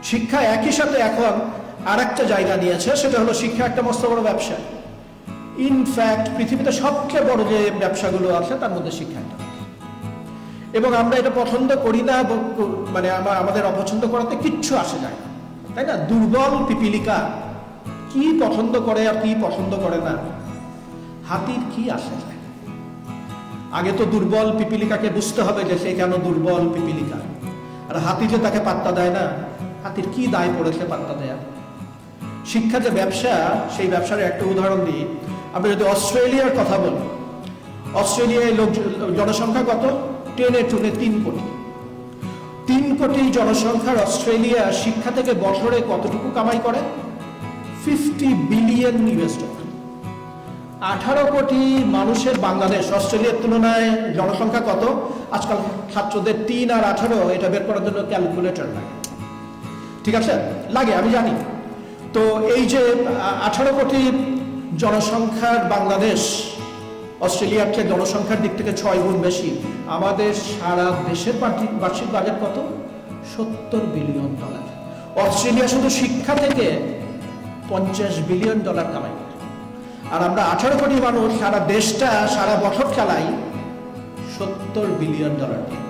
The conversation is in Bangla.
শিক্ষা একই সাথে এখন আর একটা জায়গা নিয়েছে, সেটা হলো শিক্ষা একটা মস্ত বড় ব্যবসা। ইনফ্যাক্ট পৃথিবীতে সবচেয়ে বড় যে ব্যবসাগুলো আছে তার মধ্যে শিক্ষা একটা। এবং আমরা এটা পছন্দ করি না, মানে আমাদের অপছন্দ করাতে কিচ্ছু আসে যায় না, তাই না? দুর্বল পিপিলিকা কি পছন্দ করে আর কি পছন্দ করে না, হাতির কি আসে যায়? আগে তো দুর্বল পিপিলিকাকে বুঝতে হবে যে সে কেন দুর্বল পিপিলিকা। আর হাতি যে তাকে পাত্তা দেয় না, হাতির কি দায় পড়েছে পাত্তা দেয়া? শিক্ষা যে ব্যবসা, সেই ব্যবসার একটা উদাহরণ দিই। আমরা যদি অস্ট্রেলিয়ার কথা বলি, অস্ট্রেলিয়ায় জনসংখ্যা কত? টেনে 3 কোটি। 3 কোটি জনসংখ্যার অস্ট্রেলিয়া শিক্ষা থেকে বছরে কতটুকু কামাই করে? 50 বিলিয়ন US ডলার। 18 কোটি মানুষের বাংলাদেশ, অস্ট্রেলিয়ার তুলনায় জনসংখ্যা কত? আজকাল ছাত্রদের 3 আর 18 এটা বের করার জন্য ক্যালকুলেটর লাগে, ঠিক আছে? লাগে, আমি জানি। তো এই যে 18 কোটি জনসংখ্যার বাংলাদেশ, অস্ট্রেলিয়ার চেয়ে জনসংখ্যার দিক থেকে 6 গুণ বেশি। আমাদের সারা দেশের বার্ষিক বাজেট কত? 70 বিলিয়ন ডলার। অস্ট্রেলিয়া শুধু শিক্ষা থেকে 50 বিলিয়ন ডলার কামাই করে। আর আমরা 18 কোটি মানুষ, সারা দেশটা সারা বছর চালাই 70 বিলিয়ন ডলার দিয়ে।